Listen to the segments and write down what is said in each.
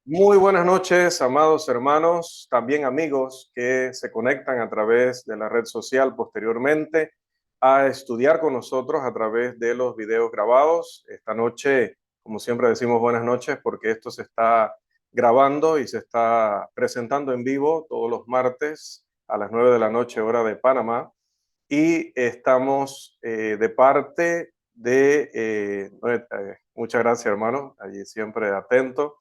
Muy buenas noches, amados hermanos, también amigos que se conectan a través de la red social posteriormente a estudiar con nosotros a través de los videos grabados. Esta noche, como siempre decimos buenas noches porque esto se está grabando y se está presentando en vivo todos los martes a las 9 de la noche, hora de Panamá. Y estamos de parte de, muchas gracias hermano, allí siempre atento.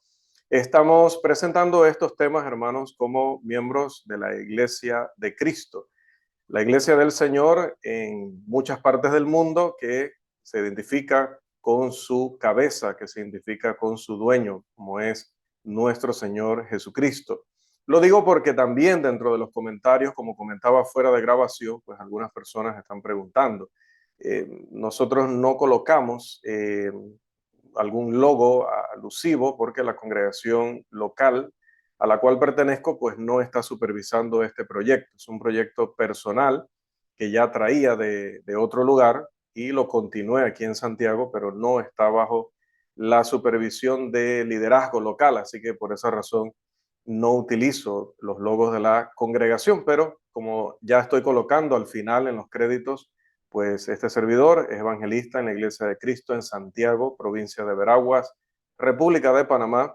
Estamos presentando estos temas, hermanos, como miembros de la Iglesia de Cristo, la Iglesia del Señor en muchas partes del mundo que se identifica con su cabeza, que se identifica con su dueño, como es nuestro Señor Jesucristo. Lo digo porque también dentro de los comentarios, como comentaba fuera de grabación, pues algunas personas están preguntando. Nosotros no colocamos algún logo alusivo porque la congregación local a la cual pertenezco pues no está supervisando este proyecto. Es un proyecto personal que ya traía de otro lugar y lo continué aquí en Santiago, pero no está bajo la supervisión de liderazgo local, así que por esa razón no utilizo los logos de la congregación, pero como ya estoy colocando al final en los créditos, pues este servidor es evangelista en la Iglesia de Cristo en Santiago, provincia de Veraguas, República de Panamá,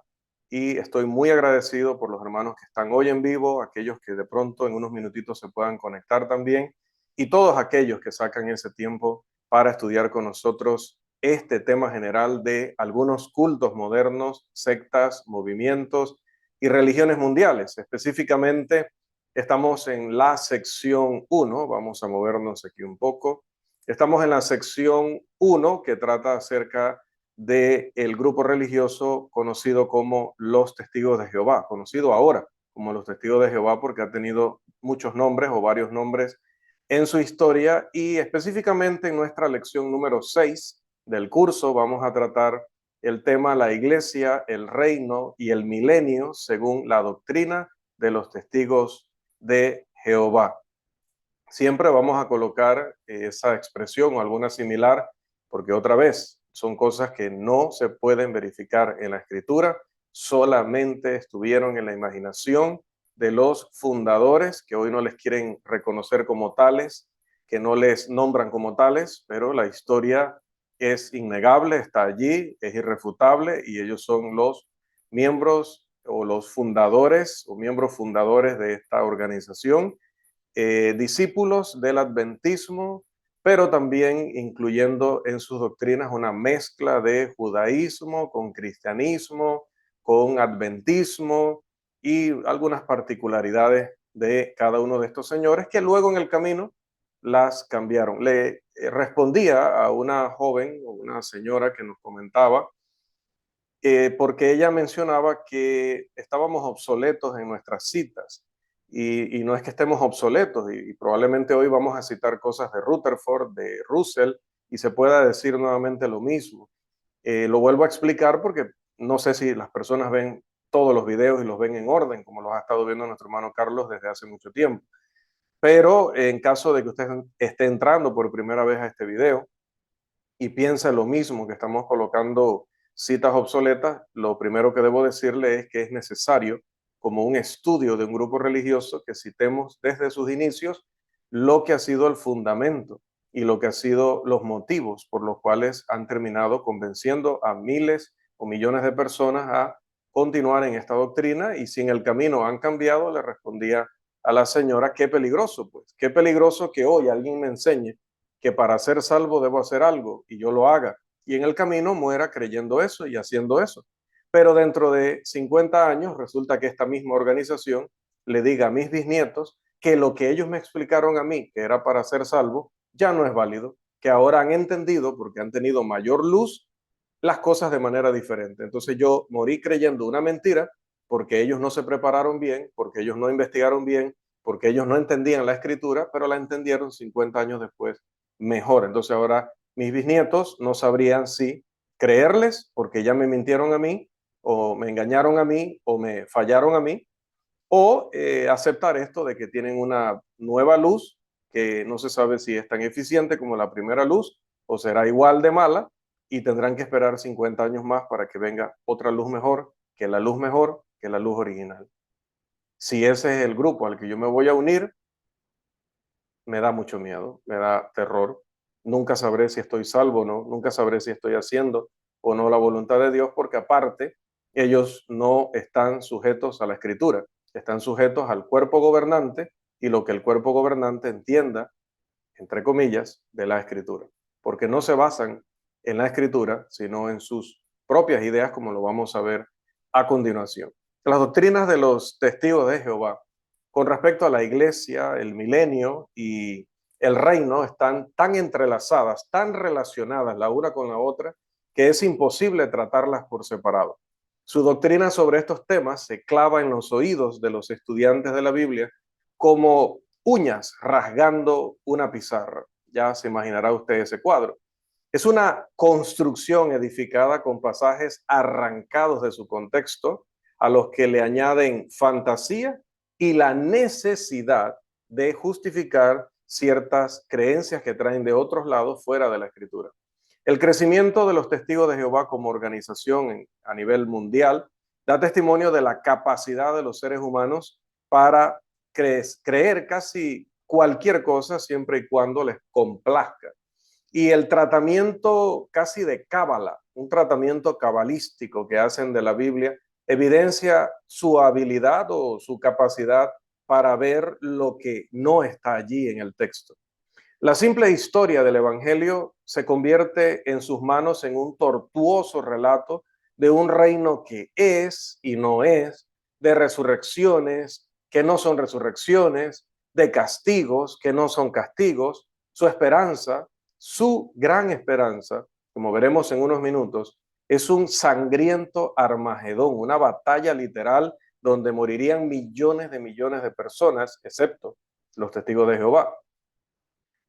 y estoy muy agradecido por los hermanos que están hoy en vivo, aquellos que de pronto en unos minutitos se puedan conectar también, y todos aquellos que sacan ese tiempo para estudiar con nosotros este tema general de algunos cultos modernos, sectas, movimientos y religiones mundiales. Específicamente, estamos en la sección 1, vamos a movernos aquí un poco. Estamos en la sección 1 que trata acerca del grupo religioso conocido como los Testigos de Jehová, conocido ahora como los Testigos de Jehová porque ha tenido muchos nombres o varios nombres en su historia, y específicamente en nuestra lección número 6 del curso vamos a tratar el tema la iglesia, el reino y el milenio según la doctrina de los testigos de Jehová. Siempre vamos a colocar esa expresión o alguna similar porque otra vez son cosas que no se pueden verificar en la escritura, solamente estuvieron en la imaginación de los fundadores que hoy no les quieren reconocer como tales, que no les nombran como tales, pero la historia es innegable, está allí, es irrefutable y ellos son los miembros o los fundadores o miembros fundadores de esta organización, discípulos del adventismo, pero también incluyendo en sus doctrinas una mezcla de judaísmo con cristianismo, con adventismo y algunas particularidades de cada uno de estos señores que luego en el camino las cambiaron. Le respondía a una joven o una señora que nos comentaba porque ella mencionaba que estábamos obsoletos en nuestras citas y no es que estemos obsoletos y probablemente hoy vamos a citar cosas de Rutherford, de Russell y se pueda decir nuevamente lo mismo. Lo vuelvo a explicar porque no sé si las personas ven todos los videos y los ven en orden, como los ha estado viendo nuestro hermano Carlos desde hace mucho tiempo. Pero en caso de que usted esté entrando por primera vez a este video, y piensa lo mismo, que estamos colocando citas obsoletas, lo primero que debo decirle es que es necesario, como un estudio de un grupo religioso, que citemos desde sus inicios lo que ha sido el fundamento y lo que han sido los motivos por los cuales han terminado convenciendo a miles o millones de personas a continuar en esta doctrina, y si en el camino han cambiado, le respondía a la señora, qué peligroso, pues, qué peligroso que hoy alguien me enseñe que para ser salvo debo hacer algo y yo lo haga, y en el camino muera creyendo eso y haciendo eso. Pero dentro de 50 años resulta que esta misma organización le diga a mis bisnietos que lo que ellos me explicaron a mí, que era para ser salvo, ya no es válido, que ahora han entendido, porque han tenido mayor luz, las cosas de manera diferente. Entonces yo morí creyendo una mentira porque ellos no se prepararon bien, porque ellos no investigaron bien, porque ellos no entendían la escritura, pero la entendieron 50 años después mejor. Entonces ahora mis bisnietos no sabrían si creerles porque ya me mintieron a mí, o me engañaron a mí, o me fallaron a mí, o aceptar esto de que tienen una nueva luz que no se sabe si es tan eficiente como la primera luz o será igual de mala y tendrán que esperar 50 años más para que venga otra luz mejor que la luz mejor que la luz original. Si ese es el grupo al que yo me voy a unir, me da mucho miedo, me da terror. Nunca sabré si estoy salvo o no, nunca sabré si estoy haciendo o no la voluntad de Dios, porque aparte, ellos no están sujetos a la escritura, están sujetos al cuerpo gobernante y lo que el cuerpo gobernante entienda, entre comillas, de la escritura, porque no se basan en la escritura, sino en sus propias ideas, como lo vamos a ver a continuación. Las doctrinas de los testigos de Jehová con respecto a la iglesia, el milenio y el reino están tan entrelazadas, tan relacionadas la una con la otra, que es imposible tratarlas por separado. Su doctrina sobre estos temas se clava en los oídos de los estudiantes de la Biblia como uñas rasgando una pizarra. Ya se imaginará usted ese cuadro. Es una construcción edificada con pasajes arrancados de su contexto, a los que le añaden fantasía y la necesidad de justificar ciertas creencias que traen de otros lados fuera de la escritura. El crecimiento de los testigos de Jehová como organización a nivel mundial da testimonio de la capacidad de los seres humanos para creer casi cualquier cosa siempre y cuando les complazca. Y el tratamiento casi de cábala, un tratamiento cabalístico que hacen de la Biblia, evidencia su habilidad o su capacidad para ver lo que no está allí en el texto. La simple historia del Evangelio se convierte en sus manos en un tortuoso relato de un reino que es y no es, de resurrecciones que no son resurrecciones, de castigos que no son castigos. Su esperanza, su gran esperanza, como veremos en unos minutos, es un sangriento Armagedón, una batalla literal donde morirían millones de personas, excepto los testigos de Jehová.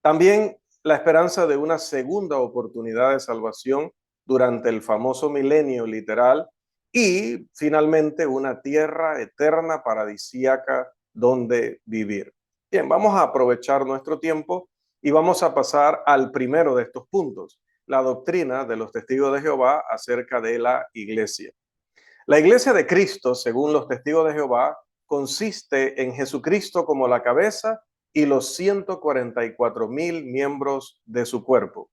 También la esperanza de una segunda oportunidad de salvación durante el famoso milenio literal y finalmente una tierra eterna paradisíaca donde vivir. Bien, vamos a aprovechar nuestro tiempo y vamos a pasar al primero de estos puntos, la doctrina de los testigos de Jehová acerca de la iglesia. La iglesia de Cristo, según los testigos de Jehová, consiste en Jesucristo como la cabeza y los 144,000 miembros de su cuerpo.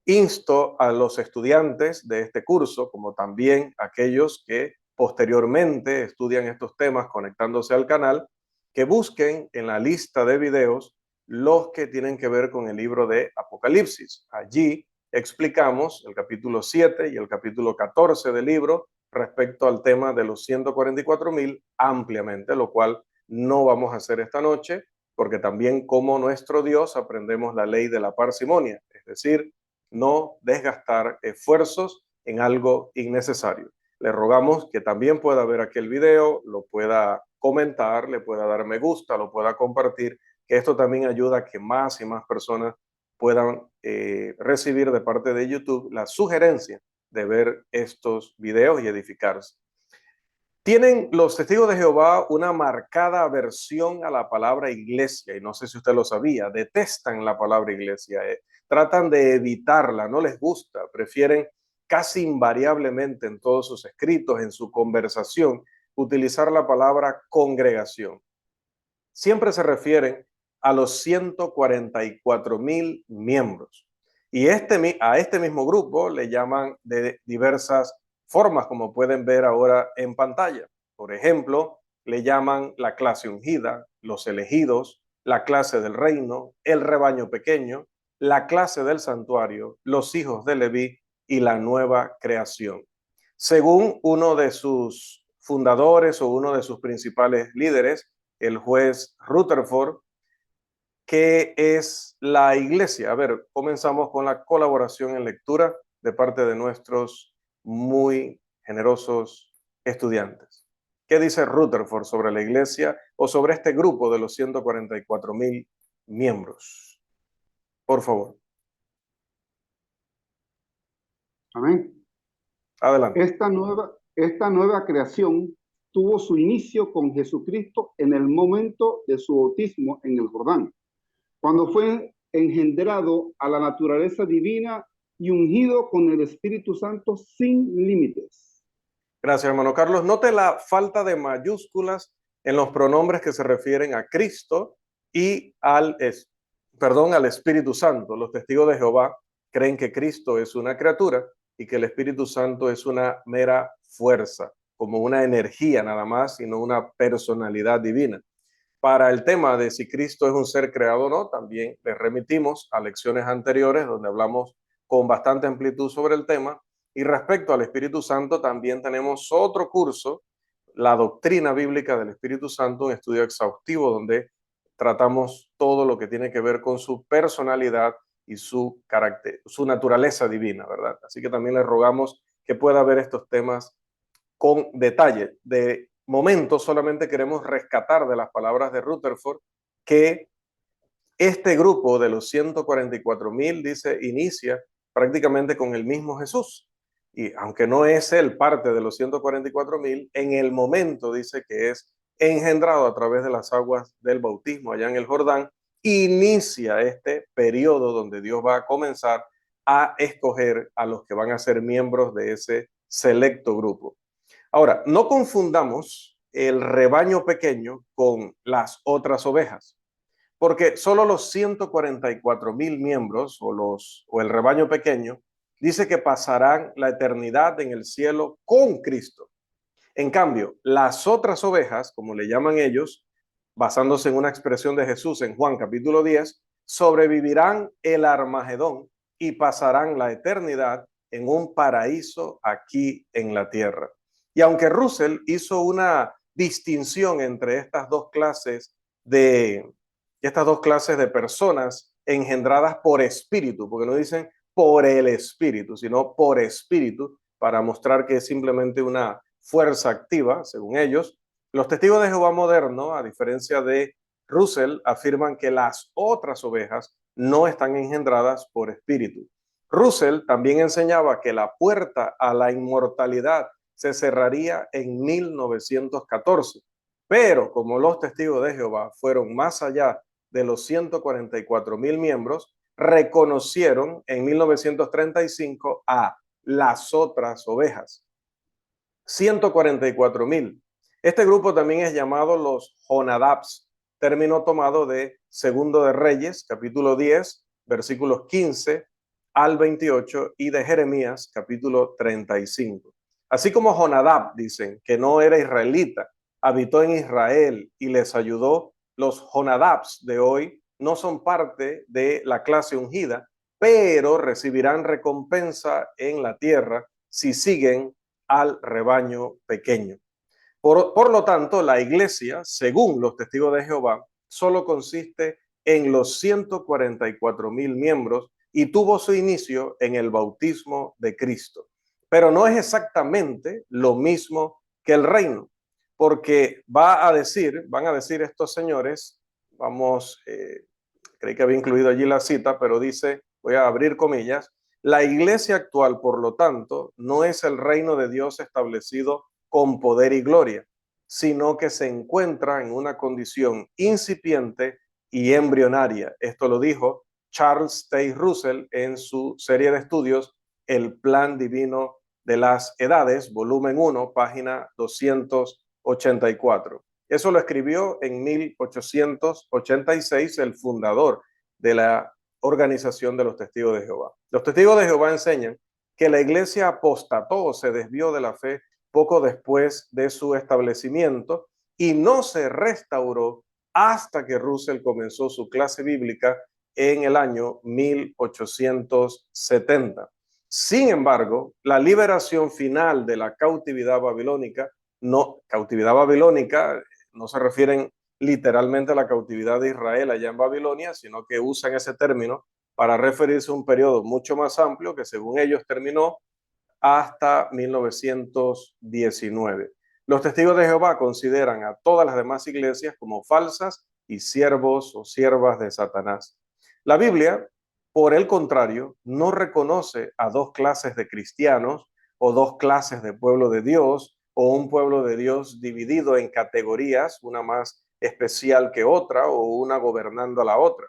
Insto a los estudiantes de este curso, como también aquellos que posteriormente estudian estos temas conectándose al canal, que busquen en la lista de videos los que tienen que ver con el libro de Apocalipsis. Allí explicamos el capítulo 7 y el capítulo 14 del libro respecto al tema de los 144,000 ampliamente, lo cual no vamos a hacer esta noche, porque también como nuestro Dios aprendemos la ley de la parsimonia, es decir, no desgastar esfuerzos en algo innecesario. Le rogamos que también pueda ver aquel video, lo pueda comentar, le pueda dar me gusta, lo pueda compartir, que esto también ayuda a que más y más personas puedan recibir de parte de YouTube la sugerencia de ver estos videos y edificarse. Tienen los testigos de Jehová una marcada aversión a la palabra iglesia, y no sé si usted lo sabía, detestan la palabra iglesia, tratan de evitarla, no les gusta, prefieren casi invariablemente en todos sus escritos, en su conversación, utilizar la palabra congregación. Siempre se refieren a los 144,000 miembros. Y a este mismo grupo le llaman de diversas formas, como pueden ver ahora en pantalla. Por ejemplo, le llaman la clase ungida, los elegidos, la clase del reino, el rebaño pequeño, la clase del santuario, los hijos de Leví y la nueva creación. Según uno de sus fundadores o uno de sus principales líderes, el juez Rutherford, ¿qué es la iglesia? A ver, comenzamos con la colaboración en lectura de parte de nuestros muy generosos estudiantes. ¿Qué dice Rutherford sobre la iglesia o sobre este grupo de los 144,000 miembros? Por favor. Amén. Adelante. Esta nueva creación tuvo su inicio con Jesucristo en el momento de su bautismo en el Jordán, cuando fue engendrado a la naturaleza divina y ungido con el Espíritu Santo sin límites. Gracias, hermano Carlos. Note la falta de mayúsculas en los pronombres que se refieren a Cristo y al Espíritu Santo. Los testigos de Jehová creen que Cristo es una criatura y que el Espíritu Santo es una mera fuerza, como una energía nada más, y no una personalidad divina. Para el tema de si Cristo es un ser creado o no, también les remitimos a lecciones anteriores donde hablamos con bastante amplitud sobre el tema. Y respecto al Espíritu Santo, también tenemos otro curso, la doctrina bíblica del Espíritu Santo, un estudio exhaustivo donde tratamos todo lo que tiene que ver con su personalidad y su carácter, su naturaleza divina, ¿verdad? Así que también les rogamos que pueda ver estos temas con detalle. De momento solamente queremos rescatar de las palabras de Rutherford que este grupo de los 144,000, dice, inicia prácticamente con el mismo Jesús. Y aunque no es él parte de los 144,000, en el momento dice que es engendrado a través de las aguas del bautismo allá en el Jordán, inicia este periodo donde Dios va a comenzar a escoger a los que van a ser miembros de ese selecto grupo. Ahora, no confundamos el rebaño pequeño con las otras ovejas, porque solo los 144,000 miembros o el rebaño pequeño dice que pasarán la eternidad en el cielo con Cristo. En cambio, las otras ovejas, como le llaman ellos, basándose en una expresión de Jesús en Juan capítulo 10, sobrevivirán el Armagedón y pasarán la eternidad en un paraíso aquí en la tierra. Y aunque Russell hizo una distinción entre estas dos clases de personas engendradas por espíritu, porque no dicen por el espíritu, sino por espíritu, para mostrar que es simplemente una fuerza activa, según ellos. Los testigos de Jehová moderno, a diferencia de Russell, afirman que las otras ovejas no están engendradas por espíritu. Russell también enseñaba que la puerta a la inmortalidad se cerraría en 1914, pero como los testigos de Jehová fueron más allá de los 144,000 miembros, reconocieron en 1935 a las otras ovejas. 144,000. Este grupo también es llamado los Jonadabs, término tomado de Segundo de Reyes, capítulo 10, versículos 15 al 28, y de Jeremías, capítulo 35. Así como Jonadab, dicen, que no era israelita, habitó en Israel y les ayudó, los Jonadabs de hoy no son parte de la clase ungida, pero recibirán recompensa en la tierra si siguen al rebaño pequeño. Por lo tanto, la iglesia, según los testigos de Jehová, solo consiste en los 144,000 miembros y tuvo su inicio en el bautismo de Cristo. Pero no es exactamente lo mismo que el reino, porque van a decir estos señores, creí que había incluido allí la cita, pero dice, voy a abrir comillas, la iglesia actual, por lo tanto, no es el reino de Dios establecido con poder y gloria, sino que se encuentra en una condición incipiente y embrionaria. Esto lo dijo Charles Taze Russell en su serie de estudios El Plan Divino de las Edades, volumen 1, página 284. Eso lo escribió en 1886 el fundador de la Organización de los Testigos de Jehová. Los Testigos de Jehová enseñan que la iglesia apostató o se desvió de la fe poco después de su establecimiento y no se restauró hasta que Russell comenzó su clase bíblica en el año 1870. Sin embargo, la liberación final de la cautividad babilónica no se refieren literalmente a la cautividad de Israel allá en Babilonia, sino que usan ese término para referirse a un periodo mucho más amplio que según ellos terminó hasta 1919. Los testigos de Jehová consideran a todas las demás iglesias como falsas y siervos o siervas de Satanás. La Biblia, por el contrario, no reconoce a dos clases de cristianos o dos clases de pueblo de Dios o un pueblo de Dios dividido en categorías, una más especial que otra o una gobernando a la otra.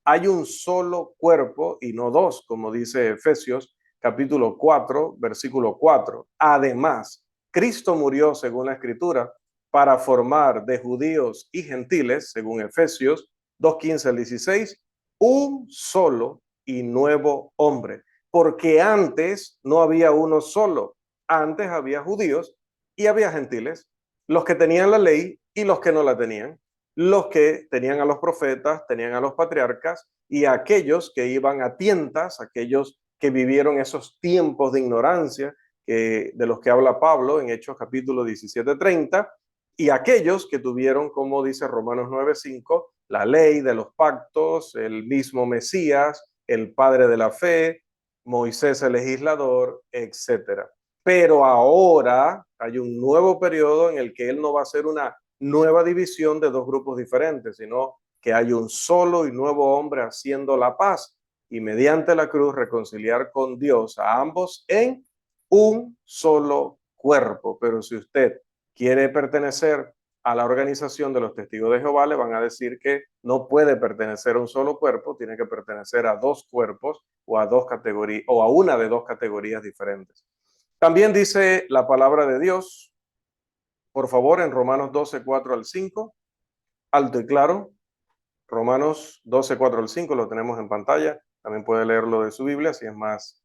Hay un solo cuerpo y no dos, como dice Efesios capítulo 4, versículo 4. Además, Cristo murió, según la Escritura, para formar de judíos y gentiles, según Efesios 2:15 al 16, un solo y nuevo hombre. Porque antes no había uno solo. Antes había judíos y había gentiles, los que tenían la ley y los que no la tenían, los que tenían a los profetas, tenían a los patriarcas y a aquellos que iban a tientas, aquellos que vivieron esos tiempos de ignorancia de los que habla Pablo en Hechos capítulo 17:30, y aquellos que tuvieron, como dice Romanos 9:5, la ley de los pactos, el mismo Mesías, el padre de la fe, Moisés el legislador, etcétera. Pero ahora hay un nuevo periodo en el que él no va a hacer una nueva división de dos grupos diferentes, sino que hay un solo y nuevo hombre haciendo la paz y mediante la cruz reconciliar con Dios a ambos en un solo cuerpo. Pero si usted quiere pertenecer a la organización de los testigos de Jehová, le van a decir que no puede pertenecer a un solo cuerpo, tiene que pertenecer a dos cuerpos o a dos categorías o a una de dos categorías diferentes. También dice la palabra de Dios, por favor, en Romanos 12:4 al 5, alto y claro. Romanos 12:4 al 5 lo tenemos en pantalla. También puede leerlo de su Biblia si es más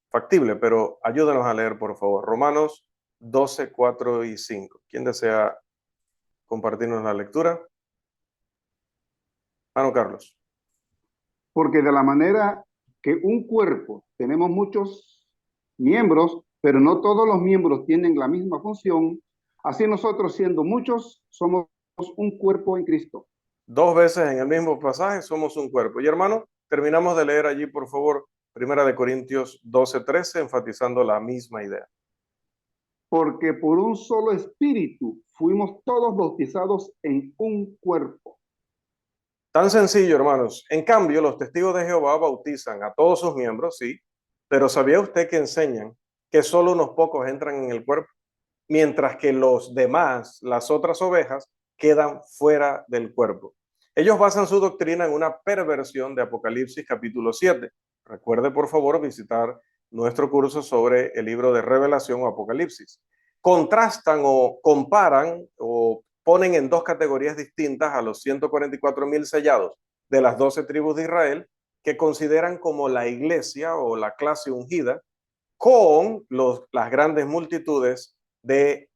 factible, pero ayúdenos a leer, por favor. Romanos 12:4 y 5. ¿Quién desea compartirnos la lectura? Carlos. Porque de la manera que un cuerpo tenemos muchos miembros, pero no todos los miembros tienen la misma función, así nosotros, siendo muchos, somos un cuerpo en Cristo. Dos veces en el mismo pasaje somos un cuerpo. Y hermano, terminamos de leer allí, por favor, 1 Corintios 12:13, enfatizando la misma idea. Porque por un solo espíritu fuimos todos bautizados en un cuerpo. Tan sencillo, hermanos. En cambio, los testigos de Jehová bautizan a todos sus miembros, sí, pero ¿sabía usted que enseñan que solo unos pocos entran en el cuerpo, mientras que los demás, las otras ovejas, quedan fuera del cuerpo? Ellos basan su doctrina en una perversión de Apocalipsis capítulo 7. Recuerde, por favor, visitar nuestro curso sobre el libro de Revelación o Apocalipsis. Contrastan o comparan o ponen en dos categorías distintas a los 144,000 sellados de las 12 tribus de Israel, que consideran como la iglesia o la clase ungida, con las grandes multitudes del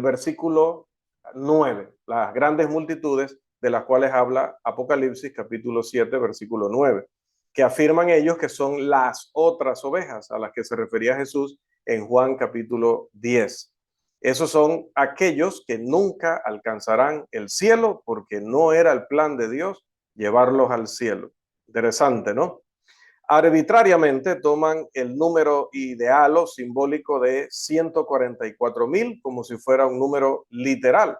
versículo 9, las grandes multitudes de las cuales habla Apocalipsis capítulo 7, versículo 9, que afirman ellos que son las otras ovejas a las que se refería Jesús en Juan capítulo 10. Esos son aquellos que nunca alcanzarán el cielo porque no era el plan de Dios llevarlos al cielo. Interesante, ¿no? Arbitrariamente toman el número ideal o simbólico de 144,000 como si fuera un número literal.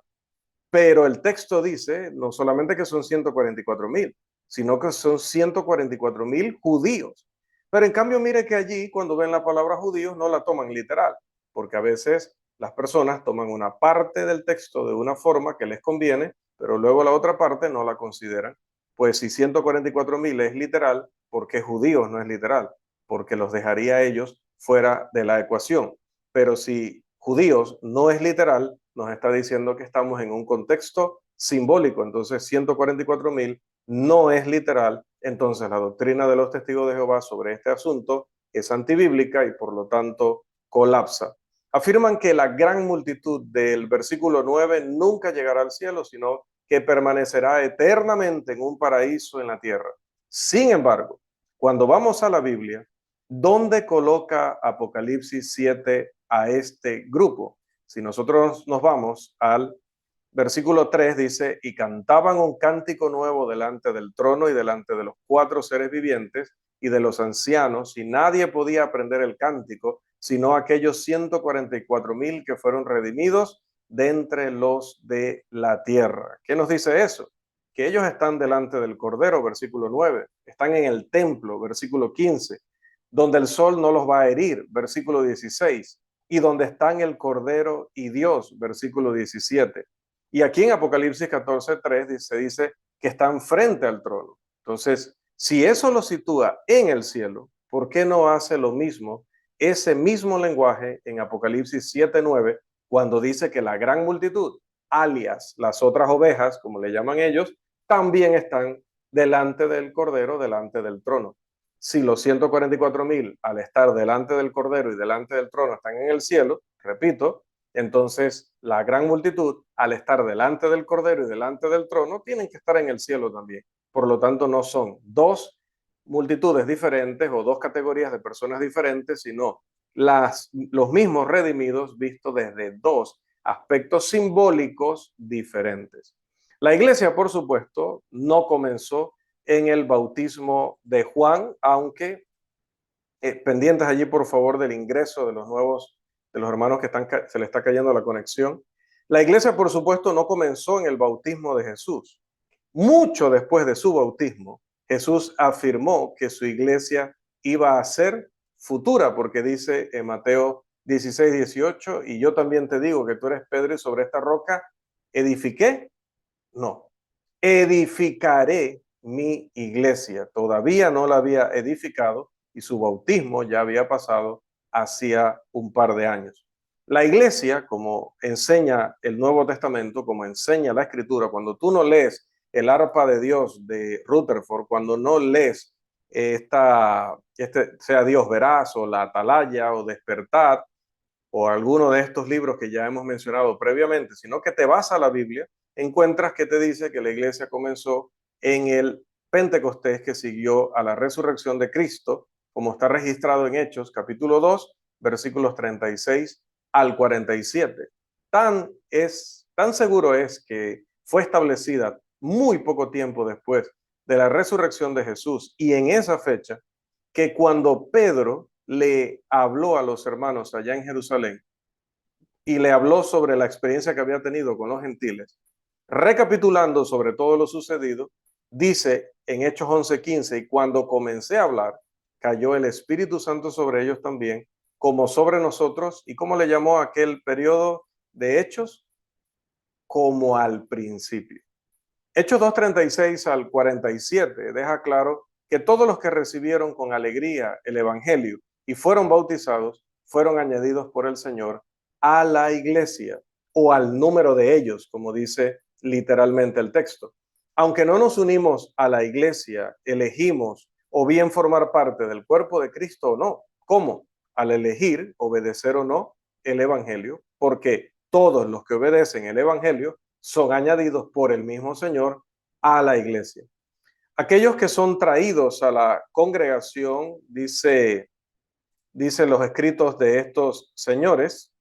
Pero el texto dice no solamente que son 144,000, sino que son 144,000 judíos. Pero en cambio, mire que allí, cuando ven la palabra judíos, no la toman literal, porque a veces las personas toman una parte del texto de una forma que les conviene, pero luego la otra parte no la consideran. Pues si 144,000 es literal, ¿por qué judíos no es literal? Porque los dejaría ellos fuera de la ecuación. Pero si judíos no es literal, nos está diciendo que estamos en un contexto simbólico. Entonces 144,000 no es literal. Entonces la doctrina de los testigos de Jehová sobre este asunto es antibíblica y por lo tanto colapsa. Afirman que la gran multitud del versículo 9 nunca llegará al cielo, sino que permanecerá eternamente en un paraíso en la tierra. Sin embargo, cuando vamos a la Biblia, ¿dónde coloca Apocalipsis 7 a este grupo? Si nosotros nos vamos al versículo 3, dice, y cantaban un cántico nuevo delante del trono y delante de los 4 seres vivientes y de los ancianos, y nadie podía aprender el cántico, sino aquellos 144,000 que fueron redimidos de entre los de la tierra. ¿Qué nos dice eso? Que ellos están delante del Cordero, versículo 9, están en el templo, versículo 15, donde el sol no los va a herir, versículo 16, y donde están el Cordero y Dios, versículo 17. Y aquí en Apocalipsis 14:3 se dice que están frente al trono. Entonces, si eso lo sitúa en el cielo, ¿por qué no hace lo mismo ese mismo lenguaje en Apocalipsis 7:9, cuando dice que la gran multitud, alias las otras ovejas, como le llaman ellos, también están delante del Cordero, delante del trono. Si los 144,000 al estar delante del Cordero y delante del trono están en el cielo, repito, entonces la gran multitud al estar delante del Cordero y delante del trono tienen que estar en el cielo también. Por lo tanto, no son dos multitudes diferentes o dos categorías de personas diferentes, sino los mismos redimidos vistos desde dos aspectos simbólicos diferentes. La iglesia, por supuesto, no comenzó en el bautismo de Juan, aunque pendientes allí, por favor, del ingreso de los nuevos, de los hermanos que se le está cayendo la conexión. La iglesia, por supuesto, no comenzó en el bautismo de Jesús. Mucho después de su bautismo, Jesús afirmó que su iglesia iba a ser futura, porque dice en Mateo 16:18, y yo también te digo que tú eres Pedro y sobre esta roca edifiqué. No, edificaré mi iglesia. Todavía no la había edificado y su bautismo ya había pasado hacía un par de años. La iglesia, como enseña el Nuevo Testamento, como enseña la Escritura, cuando tú no lees el arpa de Dios de Rutherford, cuando no lees sea Dios Verás o la Atalaya o Despertad o alguno de estos libros que ya hemos mencionado previamente, sino que te vas a la Biblia, encuentras que te dice que la iglesia comenzó en el Pentecostés que siguió a la resurrección de Cristo, como está registrado en Hechos, capítulo 2, versículos 36 al 47. Tan seguro es que fue establecida muy poco tiempo después de la resurrección de Jesús y en esa fecha, que cuando Pedro le habló a los hermanos allá en Jerusalén y le habló sobre la experiencia que había tenido con los gentiles, recapitulando sobre todo lo sucedido, dice en Hechos 11:15, y cuando comencé a hablar, cayó el Espíritu Santo sobre ellos también, como sobre nosotros, y como le llamó aquel periodo de Hechos, como al principio. Hechos 2:36 al 47 deja claro que todos los que recibieron con alegría el Evangelio y fueron bautizados, fueron añadidos por el Señor a la iglesia o al número de ellos, como dice literalmente el texto. Aunque no nos unimos a la iglesia, elegimos o bien formar parte del cuerpo de Cristo o no. ¿Cómo? Al elegir obedecer o no el Evangelio, porque todos los que obedecen el Evangelio son añadidos por el mismo Señor a la iglesia. Aquellos que son traídos a la congregación, dice los escritos de estos señores,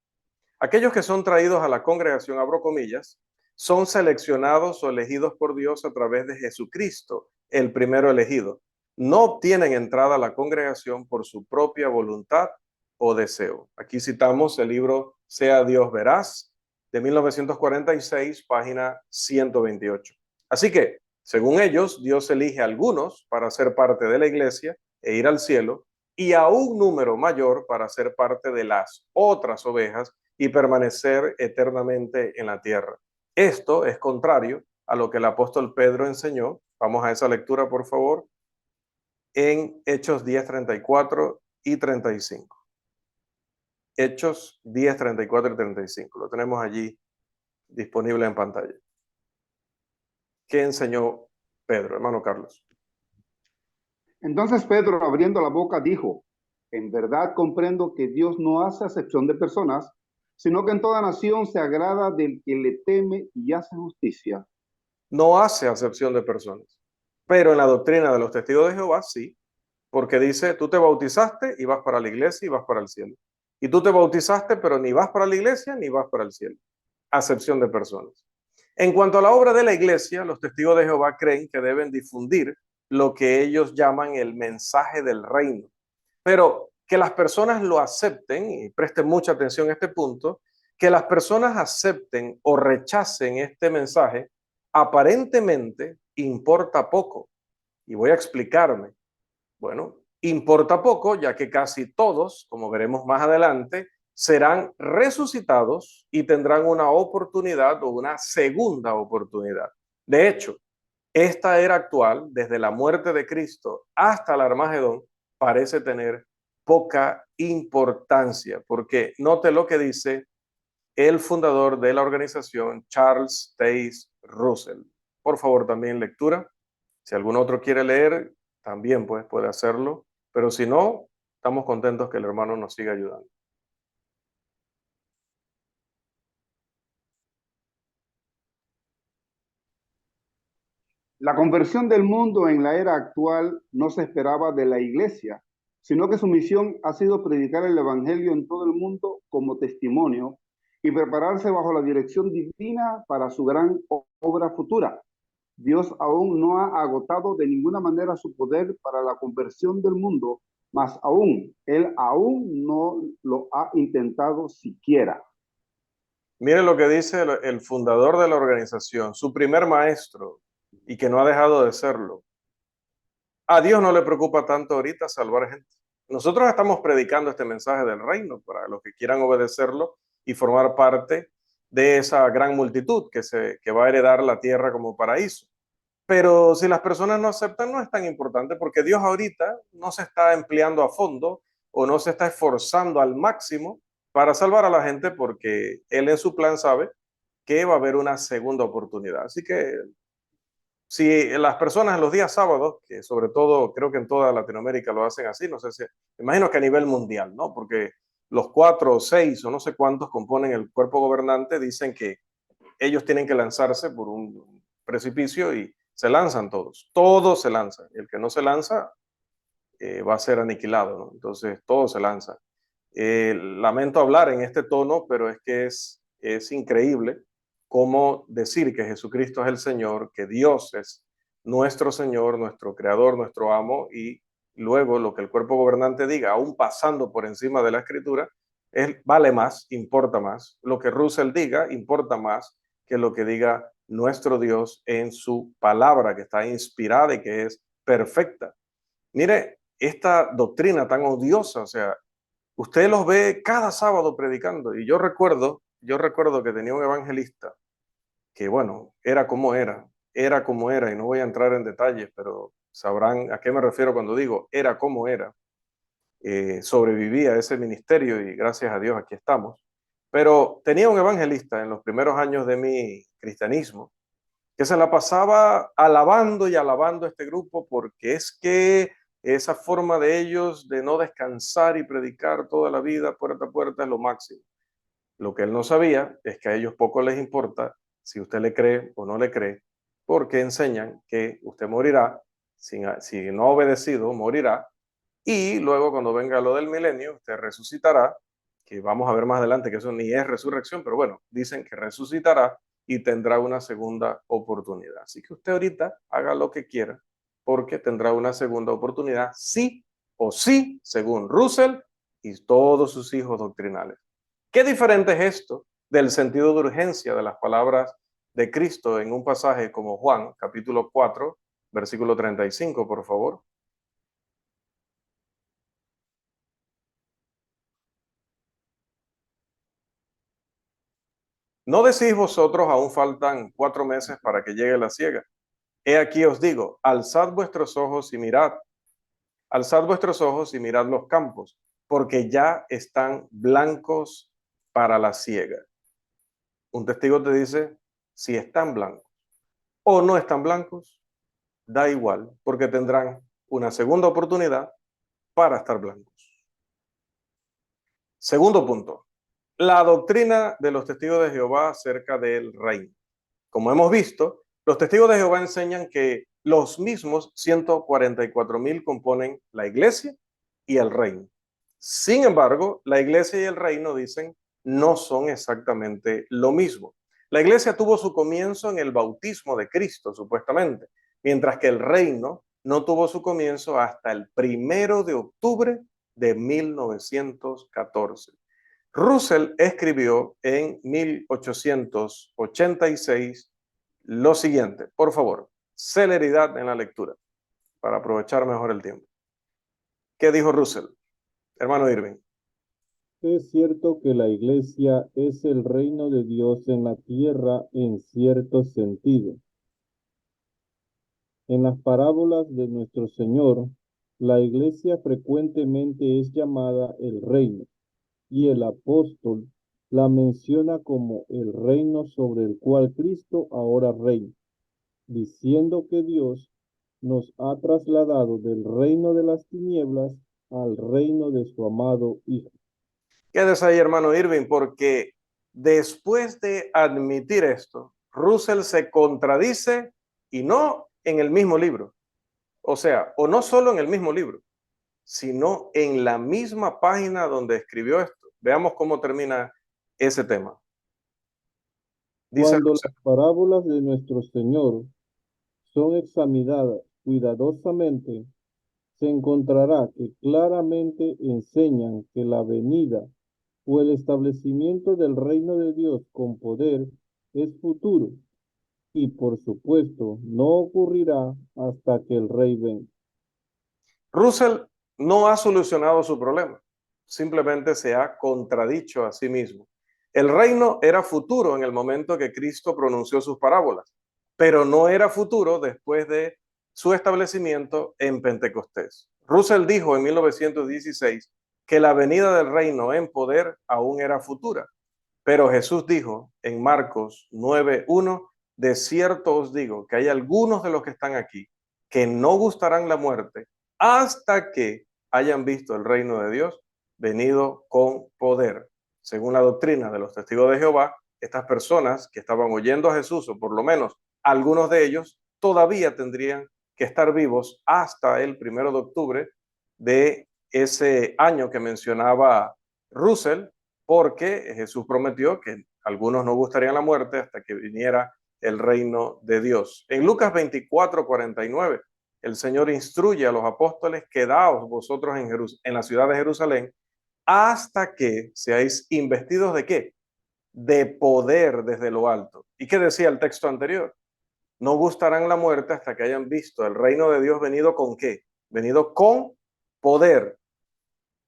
aquellos que son traídos a la congregación, abro comillas, son seleccionados o elegidos por Dios a través de Jesucristo, el primero elegido. No obtienen entrada a la congregación por su propia voluntad o deseo. Aquí citamos el libro Sea Dios Verás, de 1946, página 128. Así que, según ellos, Dios elige a algunos para ser parte de la iglesia e ir al cielo, y a un número mayor para ser parte de las otras ovejas y permanecer eternamente en la tierra. Esto es contrario a lo que el apóstol Pedro enseñó. Vamos a esa lectura, por favor, en Hechos 10, 34 y 35. Hechos 10, 34 y 35. Lo tenemos allí disponible en pantalla. ¿Qué enseñó Pedro, hermano Carlos? Entonces Pedro, abriendo la boca, dijo: en verdad comprendo que Dios no hace acepción de personas, sino que en toda nación se agrada del que le teme y hace justicia. No hace acepción de personas, pero en la doctrina de los testigos de Jehová sí, porque dice, tú te bautizaste y vas para la iglesia y vas para el cielo. Y tú te bautizaste, pero ni vas para la iglesia ni vas para el cielo. Acepción de personas. En cuanto a la obra de la iglesia, los testigos de Jehová creen que deben difundir lo que ellos llaman el mensaje del reino. Pero que las personas lo acepten, y presten mucha atención a este punto, que las personas acepten o rechacen este mensaje, aparentemente importa poco. Y voy a explicarme. Bueno, importa poco, ya que casi todos, como veremos más adelante, serán resucitados y tendrán una oportunidad o una segunda oportunidad. De hecho, esta era actual, desde la muerte de Cristo hasta el Armagedón, parece tener poca importancia, porque note lo que dice el fundador de la organización, Charles Taze Russell. Por favor, también lectura. Si algún otro quiere leer, también pues, puede hacerlo, pero si no, estamos contentos que el hermano nos siga ayudando. La conversión del mundo en la era actual no se esperaba de la iglesia, sino que su misión ha sido predicar el evangelio en todo el mundo como testimonio y prepararse bajo la dirección divina para su gran obra futura. Dios aún no ha agotado de ninguna manera su poder para la conversión del mundo, mas aún, Él aún no lo ha intentado siquiera. Miren lo que dice el fundador de la organización, su primer maestro, y que no ha dejado de serlo. A Dios no le preocupa tanto ahorita salvar gente. Nosotros estamos predicando este mensaje del reino para los que quieran obedecerlo y formar parte de esa gran multitud que va a heredar la tierra como paraíso. Pero si las personas no aceptan, no es tan importante porque Dios ahorita no se está empleando a fondo o no se está esforzando al máximo para salvar a la gente porque Él en su plan sabe que va a haber una segunda oportunidad. Así que si las personas en los días sábados, que sobre todo creo que en toda Latinoamérica lo hacen así, no sé si, imagino que a nivel mundial, ¿no? Porque los 4 o 6 o no sé cuántos componen el cuerpo gobernante dicen que ellos tienen que lanzarse por un precipicio y se lanzan todos. Todos se lanzan. El que no se lanza va a ser aniquilado, ¿no? Entonces, todos se lanzan. Lamento hablar en este tono, pero es que es increíble cómo decir que Jesucristo es el Señor, que Dios es nuestro Señor, nuestro Creador, nuestro amo, y luego lo que el cuerpo gobernante diga, aún pasando por encima de la Escritura, vale más, importa más. Lo que Russell diga importa más que lo que diga nuestro Dios en su palabra, que está inspirada y que es perfecta. Mire, esta doctrina tan odiosa, o sea, usted los ve cada sábado predicando y yo recuerdo que tenía un evangelista que, bueno, era como era, y no voy a entrar en detalles, pero sabrán a qué me refiero cuando digo era como era. Sobrevivía a ese ministerio y gracias a Dios aquí estamos. Pero tenía un evangelista en los primeros años de mi cristianismo que se la pasaba alabando y alabando a este grupo porque es que esa forma de ellos de no descansar y predicar toda la vida puerta a puerta es lo máximo. Lo que él no sabía es que a ellos poco les importa si usted le cree o no le cree, porque enseñan que usted morirá, si no ha obedecido, morirá, y luego cuando venga lo del milenio, usted resucitará, que vamos a ver más adelante que eso ni es resurrección, pero bueno, dicen que resucitará y tendrá una segunda oportunidad. Así que usted ahorita haga lo que quiera, porque tendrá una segunda oportunidad, sí o sí, según Russell y todos sus hijos doctrinales. ¿Qué diferente es esto del sentido de urgencia de las palabras de Cristo en un pasaje como Juan, capítulo 4, versículo 35, por favor? ¿No decís vosotros aún faltan 4 meses para que llegue la siega? He aquí os digo, alzad vuestros ojos y mirad los campos, porque ya están blancos para la siega. Un testigo te dice, si están blancos o no están blancos, da igual, porque tendrán una segunda oportunidad para estar blancos. Segundo punto, la doctrina de los testigos de Jehová acerca del reino. Como hemos visto, los testigos de Jehová enseñan que los mismos 144,000 componen la iglesia y el reino. Sin embargo, la iglesia y el reino, dicen, no son exactamente lo mismo. La iglesia tuvo su comienzo en el bautismo de Cristo, supuestamente, mientras que el reino no tuvo su comienzo hasta el 1 de octubre de 1914. Russell escribió en 1886 lo siguiente. Por favor, celeridad en la lectura para aprovechar mejor el tiempo. ¿Qué dijo Russell? Hermano Irving. Es cierto que la iglesia es el reino de Dios en la tierra en cierto sentido. En las parábolas de nuestro Señor, La iglesia frecuentemente es llamada el reino, y el apóstol la menciona como el reino sobre el cual Cristo ahora reina, diciendo que Dios nos ha trasladado del reino de las tinieblas al reino de su amado Hijo. Quédese ahí, hermano Irving, porque después de admitir esto, Russell se contradice y no en el mismo libro. O sea, o no solo en el mismo libro, sino en la misma página donde escribió esto. Veamos cómo termina ese tema. Dice Cuando Russell, las parábolas de nuestro Señor son examinadas cuidadosamente, se encontrará que claramente enseñan que la venida o el establecimiento del reino de Dios con poder es futuro y por supuesto no ocurrirá hasta que el rey venga. Russell no ha solucionado su problema, simplemente se ha contradicho a sí mismo. El reino era futuro en el momento que Cristo pronunció sus parábolas, pero no era futuro después de su establecimiento en Pentecostés. Russell dijo en 1916 que la venida del reino en poder aún era futura, pero Jesús dijo en Marcos 9:1, de cierto os digo que hay algunos de los que están aquí que no gustarán la muerte hasta que hayan visto el reino de Dios venido con poder. Según la doctrina de los testigos de Jehová, estas personas que estaban oyendo a Jesús, o por lo menos algunos de ellos, todavía tendrían que estar vivos hasta el 1 de octubre de ese año que mencionaba Russell, porque Jesús prometió que algunos no gustarían la muerte hasta que viniera el reino de Dios. En Lucas 24:49, el Señor instruye a los apóstoles: quedaos vosotros en la ciudad de Jerusalén hasta que seáis investidos ¿de qué? De poder desde lo alto. ¿Y qué decía el texto anterior? No gustarán la muerte hasta que hayan visto el reino de Dios venido con ¿qué? Venido con poder.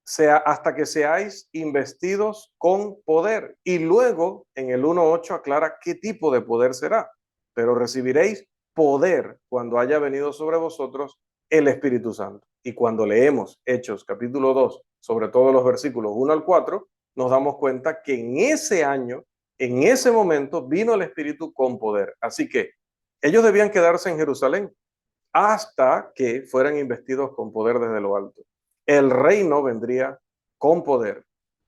Sea hasta que seáis investidos con poder. Y luego en el 1:8 aclara qué tipo de poder será. Pero recibiréis poder cuando haya venido sobre vosotros el Espíritu Santo. Y cuando leemos Hechos capítulo 2, sobre todo los versículos 1 al 4, nos damos cuenta que en ese año, en ese momento, vino el Espíritu con poder. Así que ellos debían quedarse en Jerusalén hasta que fueran investidos con poder desde lo alto. El reino vendría con poder.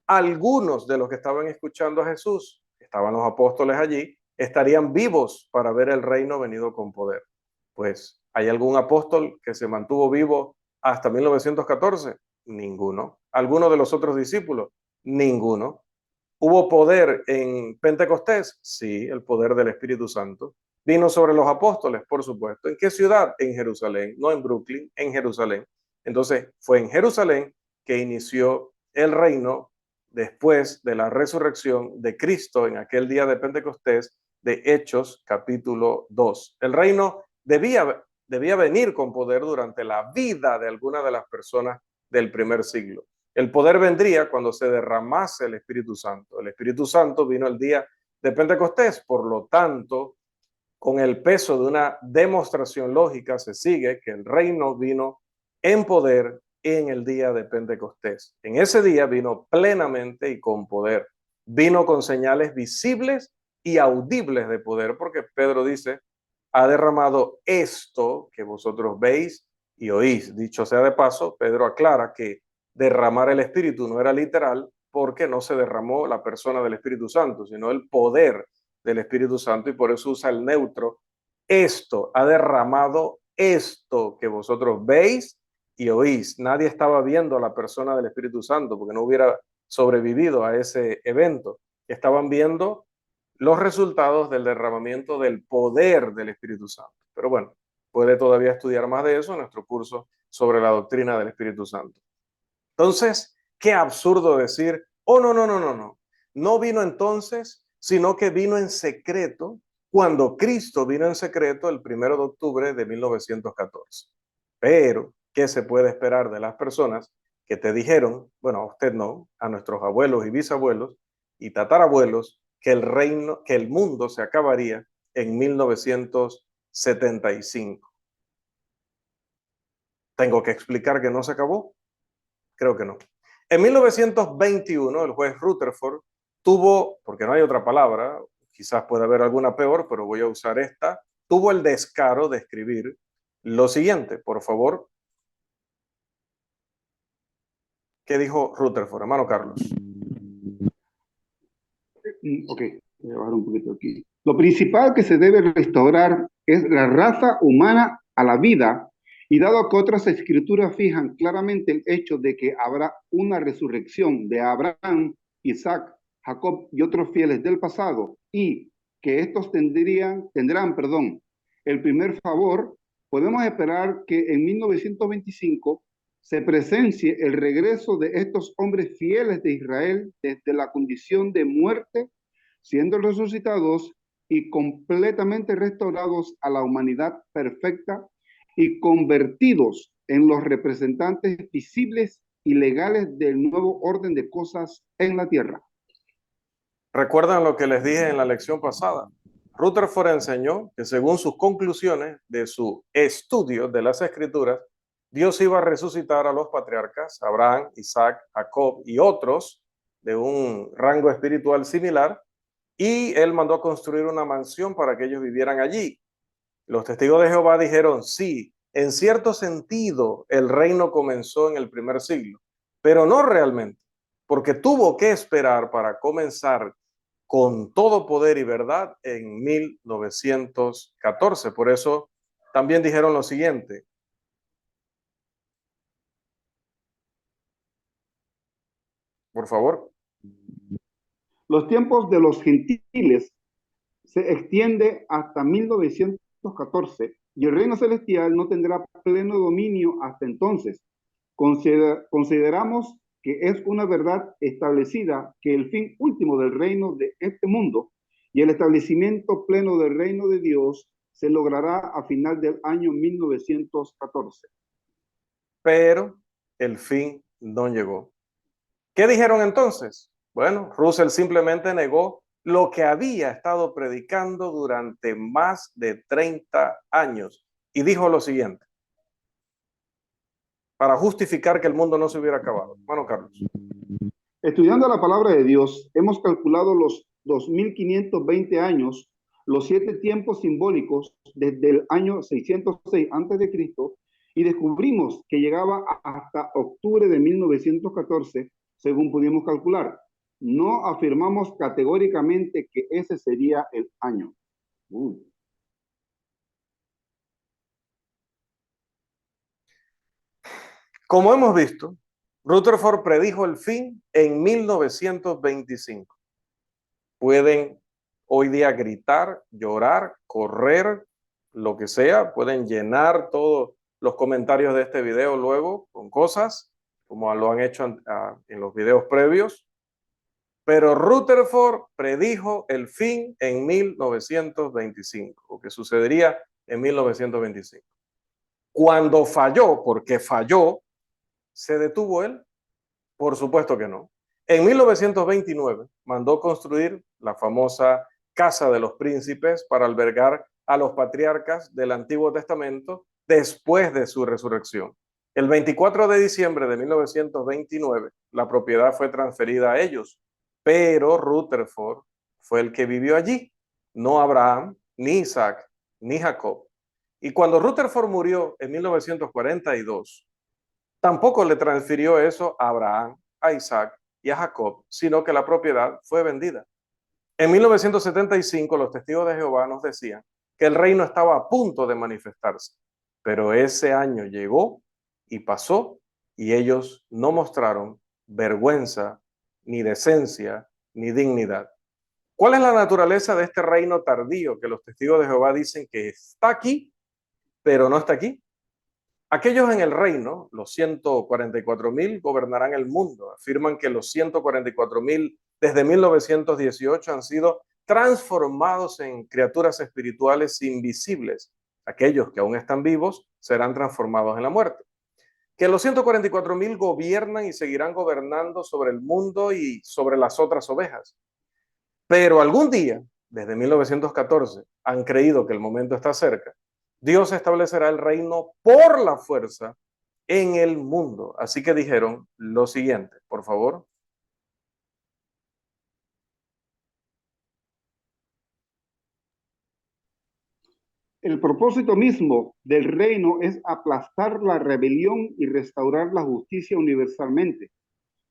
Algunos de los que estaban escuchando a Jesús, estaban los apóstoles allí, estarían vivos para ver el reino venido con poder. Pues, ¿hay algún apóstol que se mantuvo vivo hasta 1914? Ninguno. ¿Alguno de los otros discípulos? Ninguno. ¿Hubo poder en Pentecostés? Sí, el poder del Espíritu Santo. ¿Vino sobre los apóstoles? Por supuesto. ¿En qué ciudad? En Jerusalén, no en Brooklyn, en Jerusalén. Entonces, fue en Jerusalén que inició el reino después de la resurrección de Cristo en aquel día de Pentecostés de Hechos capítulo 2. El reino debía venir con poder durante la vida de alguna de las personas del primer siglo. El poder vendría cuando se derramase el Espíritu Santo. El Espíritu Santo vino el día de Pentecostés, por lo tanto, con el peso de una demostración lógica se sigue que el reino vino en poder en el día de Pentecostés. En ese día vino plenamente y con poder. Vino con señales visibles y audibles de poder, porque Pedro dice, ha derramado esto que vosotros veis y oís. Dicho sea de paso, Pedro aclara que derramar el Espíritu no era literal, porque no se derramó la persona del Espíritu Santo, sino el poder del Espíritu Santo, y por eso usa el neutro. Esto ha derramado esto que vosotros veis y oís. Nadie estaba viendo a la persona del Espíritu Santo porque no hubiera sobrevivido a ese evento. Estaban viendo los resultados del derramamiento del poder del Espíritu Santo. Pero bueno, puede todavía estudiar más de eso en nuestro curso sobre la doctrina del Espíritu Santo. Entonces, qué absurdo decir, oh, no, no, no, no, no. No vino entonces, sino que vino en secreto, cuando Cristo vino en secreto el 1 de octubre de 1914. Pero, ¿qué se puede esperar de las personas que te dijeron, bueno, a usted no, a nuestros abuelos y bisabuelos y tatarabuelos, que el reino, que el mundo se acabaría en 1975? ¿Tengo que explicar que no se acabó? Creo que no. En 1921, el juez Rutherford tuvo, porque no hay otra palabra, quizás pueda haber alguna peor, pero voy a usar esta, tuvo el descaro de escribir lo siguiente. Por favor, ¿qué dijo Rutherford, hermano Carlos? Ok, voy a bajar un poquito aquí. Lo principal que se debe restaurar es la raza humana a la vida, y dado que otras escrituras fijan claramente el hecho de que habrá una resurrección de Abraham, Isaac, Jacob y otros fieles del pasado, y que estos tendrán, el primer favor, podemos esperar que en 1925 se presencie el regreso de estos hombres fieles de Israel desde la condición de muerte, siendo resucitados y completamente restaurados a la humanidad perfecta y convertidos en los representantes visibles y legales del nuevo orden de cosas en la tierra. ¿Recuerdan lo que les dije en la lección pasada? Rutherford enseñó que según sus conclusiones de su estudio de las Escrituras, Dios iba a resucitar a los patriarcas, Abraham, Isaac, Jacob y otros de un rango espiritual similar, y él mandó a construir una mansión para que ellos vivieran allí. Los testigos de Jehová dijeron, sí, en cierto sentido el reino comenzó en el primer siglo, pero no realmente, porque tuvo que esperar para comenzar con todo poder y verdad en 1914. Por eso también dijeron lo siguiente. Por favor. Los tiempos de los gentiles se extiende hasta 1914 y el reino celestial no tendrá pleno dominio hasta entonces. Consideramos que es una verdad establecida que el fin último del reino de este mundo y el establecimiento pleno del reino de Dios se logrará a final del año 1914. Pero el fin no llegó. ¿Qué dijeron entonces? Bueno, Russell simplemente negó lo que había estado predicando durante más de 30 años y dijo lo siguiente, para justificar que el mundo no se hubiera acabado. Bueno, Carlos. Estudiando la palabra de Dios, hemos calculado los 2520 años, los 7 tiempos simbólicos desde el año 606 a.C. y descubrimos que llegaba hasta octubre de 1914, según pudimos calcular. No afirmamos categóricamente que ese sería el año. Como hemos visto, Rutherford predijo el fin en 1925. Pueden hoy día gritar, llorar, correr, lo que sea. Pueden llenar todos los comentarios de este video luego con cosas, como lo han hecho en los videos previos. Pero Rutherford predijo el fin en 1925, o que sucedería en 1925. Cuando falló, porque falló, ¿se detuvo él? Por supuesto que no. En 1929 mandó construir la famosa Casa de los Príncipes para albergar a los patriarcas del Antiguo Testamento después de su resurrección. El 24 de diciembre de 1929, la propiedad fue transferida a ellos, pero Rutherford fue el que vivió allí, no Abraham, ni Isaac, ni Jacob. Y cuando Rutherford murió en 1942, tampoco le transfirió eso a Abraham, a Isaac y a Jacob, sino que la propiedad fue vendida. En 1975, los testigos de Jehová nos decían que el reino estaba a punto de manifestarse, pero ese año llegó y pasó y ellos no mostraron vergüenza, ni decencia, ni dignidad. ¿Cuál es la naturaleza de este reino tardío que los testigos de Jehová dicen que está aquí, pero no está aquí? Aquellos en el reino, los 144,000, gobernarán el mundo. Afirman que los 144,000 desde 1918 han sido transformados en criaturas espirituales invisibles. Aquellos que aún están vivos serán transformados en la muerte. Que los 144,000 gobiernan y seguirán gobernando sobre el mundo y sobre las otras ovejas. Pero algún día, desde 1914, han creído que el momento está cerca. Dios establecerá el reino por la fuerza en el mundo. Así que dijeron lo siguiente, por favor. El propósito mismo del reino es aplastar la rebelión y restaurar la justicia universalmente.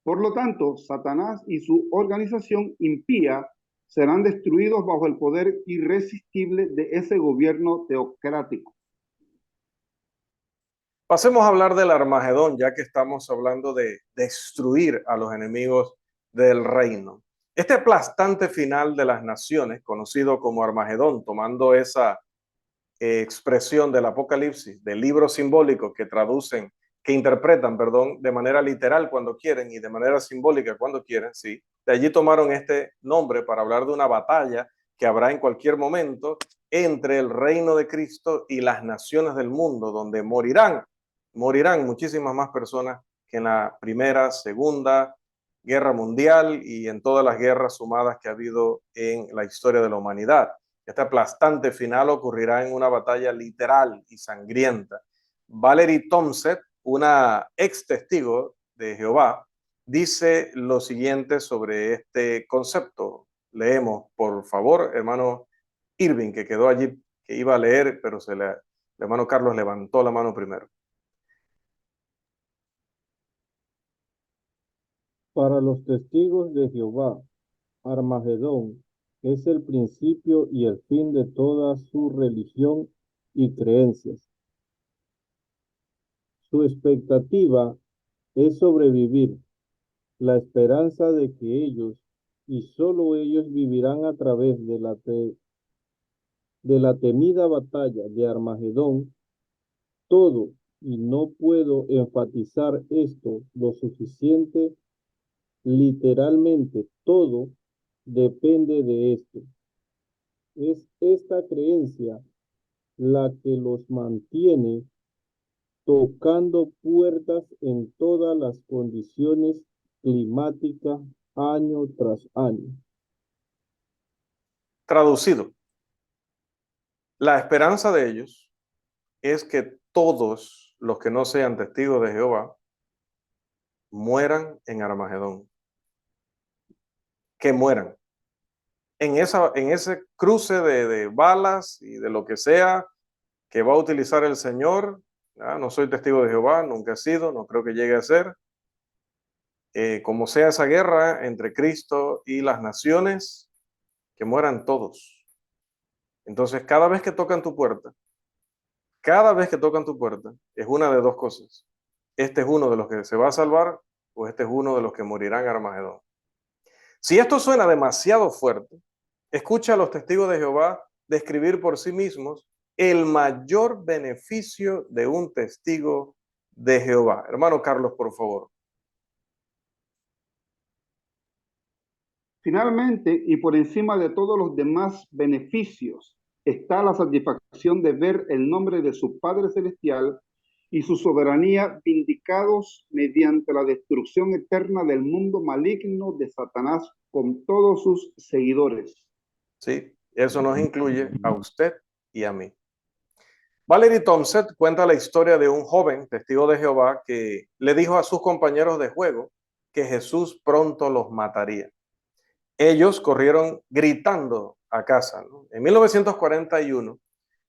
Por lo tanto, Satanás y su organización impía serán destruidos bajo el poder irresistible de ese gobierno teocrático. Pasemos a hablar del Armagedón, ya que estamos hablando de destruir a los enemigos del reino. Este aplastante final de las naciones, conocido como Armagedón, tomando esa expresión del Apocalipsis, del libro simbólico que traducen, que interpretan, perdón, de manera literal cuando quieren y de manera simbólica cuando quieren, sí. De allí tomaron este nombre para hablar de una batalla que habrá en cualquier momento entre el reino de Cristo y las naciones del mundo, donde morirán muchísimas más personas que en la Primera, Segunda Guerra Mundial y en todas las guerras sumadas que ha habido en la historia de la humanidad. Este aplastante final ocurrirá en una batalla literal y sangrienta. Valerie Thompson, una ex testigo de Jehová, dice lo siguiente sobre este concepto. Leemos, por favor, hermano Irving, que quedó allí, que iba a leer, pero el hermano Carlos levantó la mano primero. Para los testigos de Jehová, Armagedón es el principio y el fin de toda su religión y creencias. Su expectativa es sobrevivir, la esperanza de que ellos y solo ellos vivirán a través de la temida batalla de Armagedón, todo, y no puedo enfatizar esto lo suficiente, literalmente todo depende de esto. Es esta creencia la que los mantiene tocando puertas en todas las condiciones climáticas año tras año. Traducido, la esperanza de ellos es que todos los que no sean testigos de Jehová mueran en Armagedón. Que mueran. En ese cruce de balas y de lo que sea que va a utilizar el Señor. No soy testigo de Jehová, nunca he sido, no creo que llegue a ser. Como sea esa guerra entre Cristo y las naciones, que mueran todos. Entonces, cada vez que tocan tu puerta, es una de dos cosas. Este es uno de los que se va a salvar o este es uno de los que morirán en Armagedón. Si esto suena demasiado fuerte, escucha a los testigos de Jehová describir por sí mismos el mayor beneficio de un testigo de Jehová. Hermano Carlos, por favor. Finalmente, y por encima de todos los demás beneficios, está la satisfacción de ver el nombre de su Padre Celestial y su soberanía vindicados mediante la destrucción eterna del mundo maligno de Satanás con todos sus seguidores. Sí, eso nos incluye a usted y a mí. Valerie Thompson cuenta la historia de un joven testigo de Jehová que le dijo a sus compañeros de juego que Jesús pronto los mataría. Ellos corrieron gritando a casa, ¿no? En 1941,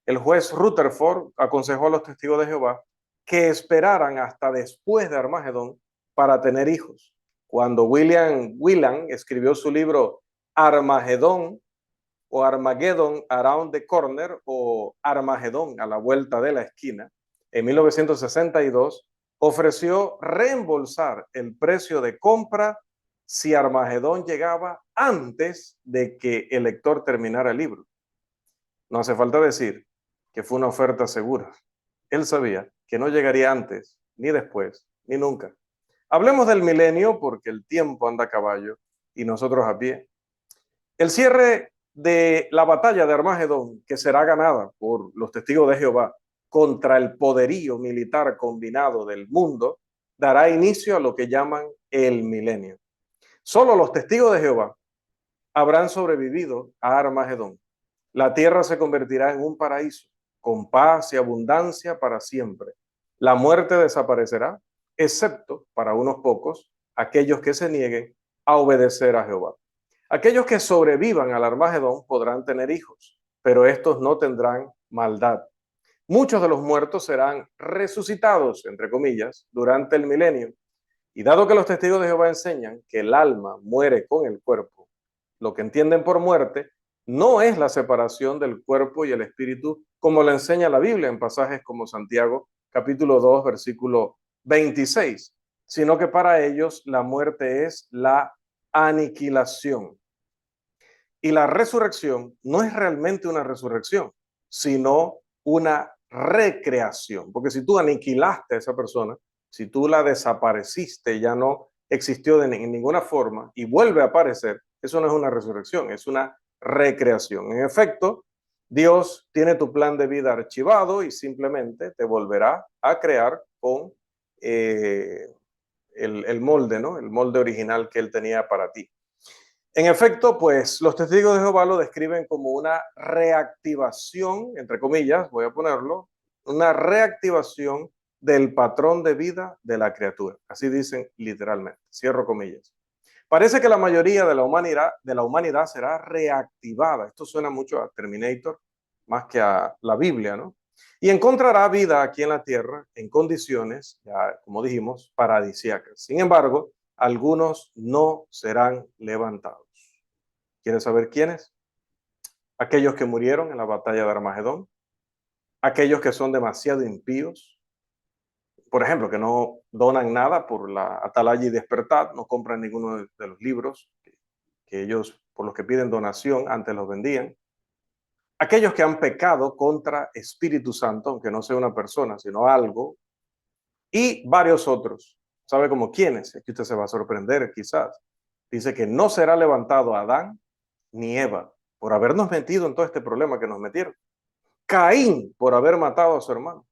el juez Rutherford aconsejó a los testigos de Jehová que esperaran hasta después de Armagedón para tener hijos. Cuando William Whelan escribió su libro Armagedón o Armageddon Around the Corner o Armagedón a la vuelta de la esquina, en 1962 ofreció reembolsar el precio de compra si Armagedón llegaba antes de que el lector terminara el libro. No hace falta decir que fue una oferta segura. Él sabía que no llegaría antes, ni después, ni nunca. Hablemos del milenio porque el tiempo anda a caballo y nosotros a pie. El cierre de la batalla de Armagedón, que será ganada por los testigos de Jehová contra el poderío militar combinado del mundo, dará inicio a lo que llaman el milenio. Solo los testigos de Jehová habrán sobrevivido a Armagedón. La tierra se convertirá en un paraíso, con paz y abundancia para siempre. La muerte desaparecerá, excepto para unos pocos, aquellos que se nieguen a obedecer a Jehová. Aquellos que sobrevivan al Armagedón podrán tener hijos, pero estos no tendrán maldad. Muchos de los muertos serán resucitados, entre comillas, durante el milenio. Y dado que los testigos de Jehová enseñan que el alma muere con el cuerpo, lo que entienden por muerte no es la separación del cuerpo y el espíritu, como lo enseña la Biblia en pasajes como Santiago, capítulo 2, versículo 26, sino que para ellos la muerte es la aniquilación. Y la resurrección no es realmente una resurrección, sino una recreación. Porque si tú aniquilaste a esa persona, si tú la desapareciste, ya no existió en ninguna forma y vuelve a aparecer, eso no es una resurrección, es una recreación. En efecto, Dios tiene tu plan de vida archivado y simplemente te volverá a crear con el molde, ¿no? El molde original que Él tenía para ti. En efecto, pues los testigos de Jehová lo describen como una reactivación, entre comillas, voy a ponerlo, una reactivación del patrón de vida de la criatura. Así dicen literalmente, cierro comillas. Parece que la mayoría de la humanidad será reactivada. Esto suena mucho a Terminator, más que a la Biblia, ¿no? Y encontrará vida aquí en la tierra en condiciones, ya como dijimos, paradisíacas. Sin embargo, algunos no serán levantados. ¿Quieres saber quiénes? Aquellos que murieron en la batalla de Armagedón, aquellos que son demasiado impíos, por ejemplo, que no donan nada por la Atalaya y Despertad, no compran ninguno de los libros que ellos, por los que piden donación, antes los vendían. Aquellos que han pecado contra Espíritu Santo, aunque no sea una persona, sino algo, y varios otros. ¿Sabe como quiénes? Es que usted se va a sorprender quizás. Dice que no será levantado Adán ni Eva por habernos metido en todo este problema que nos metieron. Caín por haber matado a su hermano.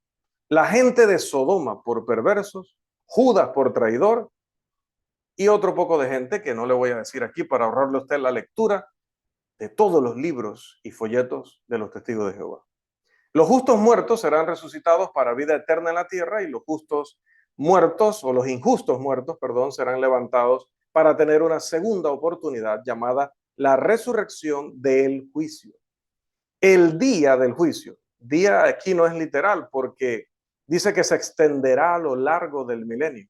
La gente de Sodoma por perversos. Judas por traidor. Y otro poco de gente que no le voy a decir aquí para ahorrarle a usted la lectura de todos los libros y folletos de los testigos de Jehová. Los justos muertos serán resucitados para vida eterna en la tierra y los justos muertos o los injustos muertos, perdón, serán levantados para tener una segunda oportunidad llamada la resurrección del juicio. El día del juicio. Día aquí no es literal porque dice que se extenderá a lo largo del milenio.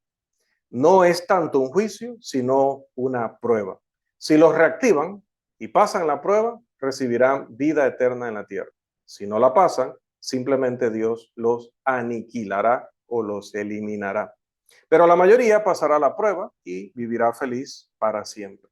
No es tanto un juicio, sino una prueba. Si los reactivan y pasan la prueba, recibirán vida eterna en la tierra. Si no la pasan, simplemente Dios los aniquilará o los eliminará. Pero la mayoría pasará la prueba y vivirá feliz para siempre.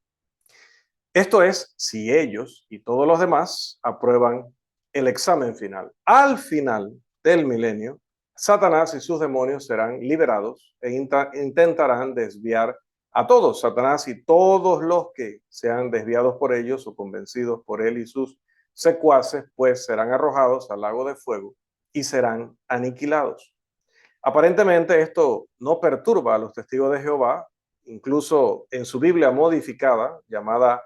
Esto es si ellos y todos los demás aprueban el examen final. Al final del milenio, Satanás y sus demonios serán liberados e intentarán desviar a todos. Satanás y todos los que sean desviados por ellos o convencidos por él y sus secuaces, pues serán arrojados al lago de fuego y serán aniquilados. Aparentemente esto no perturba a los testigos de Jehová, incluso en su Biblia modificada, llamada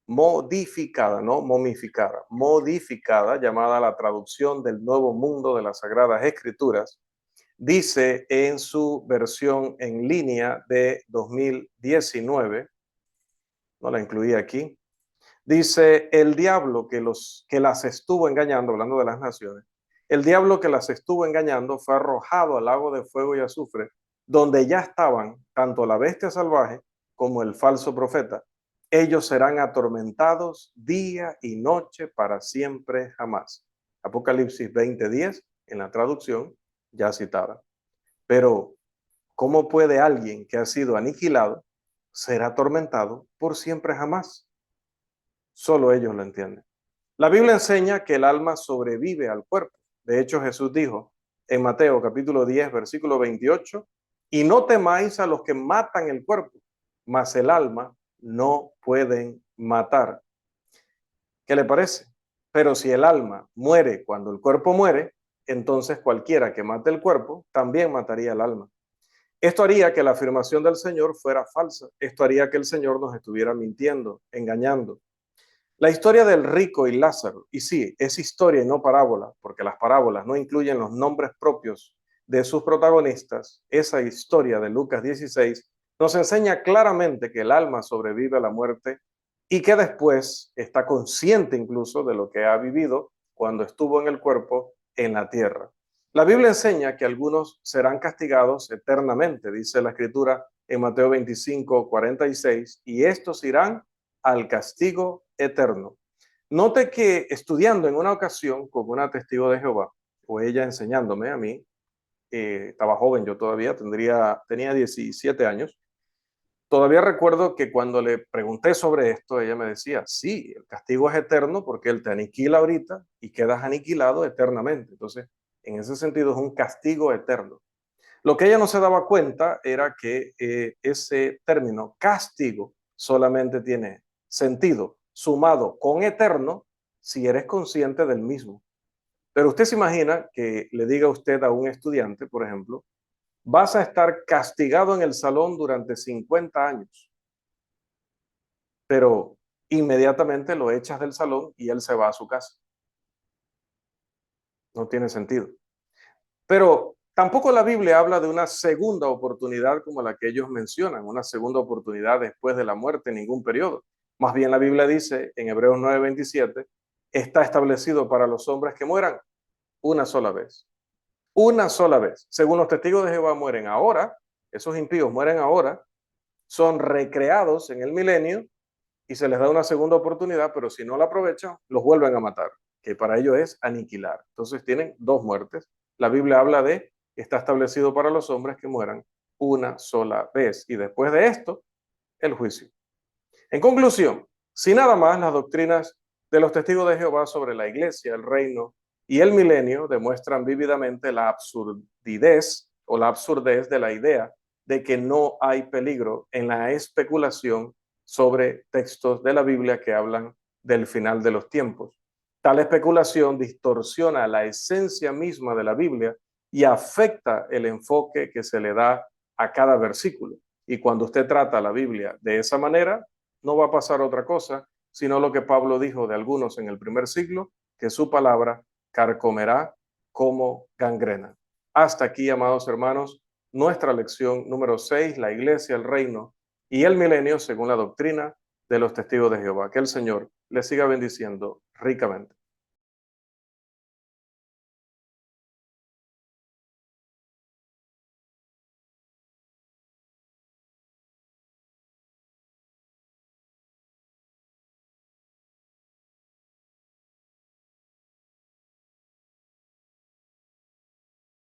modificada, no momificada, modificada, llamada la traducción del Nuevo Mundo de las Sagradas Escrituras, dice en su versión en línea de 2019, no la incluí aquí, dice: el diablo que las estuvo engañando, hablando de las naciones, el diablo que las estuvo engañando fue arrojado al lago de fuego y azufre, donde ya estaban tanto la bestia salvaje como el falso profeta. Ellos serán atormentados día y noche para siempre jamás. Apocalipsis 20:10 en la traducción ya citada. Pero, ¿cómo puede alguien que ha sido aniquilado ser atormentado por siempre jamás? Solo ellos lo entienden. La Biblia enseña que el alma sobrevive al cuerpo. De hecho, Jesús dijo en Mateo capítulo 10, versículo 28, y no temáis a los que matan el cuerpo, mas el alma no pueden matar. ¿Qué le parece? Pero si el alma muere cuando el cuerpo muere, entonces cualquiera que mate el cuerpo también mataría el alma. Esto haría que la afirmación del Señor fuera falsa. Esto haría que el Señor nos estuviera mintiendo, engañando. La historia del rico y Lázaro, y sí, es historia y no parábola, porque las parábolas no incluyen los nombres propios de sus protagonistas, esa historia de Lucas 16, nos enseña claramente que el alma sobrevive a la muerte y que después está consciente incluso de lo que ha vivido cuando estuvo en el cuerpo en la tierra. La Biblia enseña que algunos serán castigados eternamente, dice la Escritura en Mateo 25, 46, y estos irán al castigo eterno. Note que estudiando en una ocasión con una testigo de Jehová, o ella enseñándome a mí, estaba joven yo todavía, tenía 17 años, todavía recuerdo que cuando le pregunté sobre esto, ella me decía, sí, el castigo es eterno porque él te aniquila ahorita y quedas aniquilado eternamente. Entonces, en ese sentido es un castigo eterno. Lo que ella no se daba cuenta era que ese término castigo solamente tiene sentido sumado con eterno si eres consciente del mismo. Pero usted se imagina que le diga usted a un estudiante, por ejemplo, vas a estar castigado en el salón durante 50 años, pero inmediatamente lo echas del salón y él se va a su casa. No tiene sentido. Pero tampoco la Biblia habla de una segunda oportunidad como la que ellos mencionan, una segunda oportunidad después de la muerte en ningún periodo. Más bien la Biblia dice en Hebreos 9:27, está establecido para los hombres que mueran una sola vez. Una sola vez. Según los testigos de Jehová mueren ahora, esos impíos mueren ahora, son recreados en el milenio y se les da una segunda oportunidad, pero si no la aprovechan, los vuelven a matar, que para ello es aniquilar. Entonces tienen dos muertes. La Biblia habla de, está establecido para los hombres que mueran una sola vez y después de esto, el juicio. En conclusión, si nada más, las doctrinas de los testigos de Jehová sobre la iglesia, el reino y el milenio demuestran vívidamente la absurdidad o la absurdez de la idea de que no hay peligro en la especulación sobre textos de la Biblia que hablan del final de los tiempos. Tal especulación distorsiona la esencia misma de la Biblia y afecta el enfoque que se le da a cada versículo. Y cuando usted trata la Biblia de esa manera, no va a pasar otra cosa, sino lo que Pablo dijo de algunos en el primer siglo, que su palabra carcomerá como gangrena. Hasta aquí, amados hermanos, nuestra lección número 6, la iglesia, el reino y el milenio según la doctrina de los testigos de Jehová. Que el Señor les siga bendiciendo ricamente.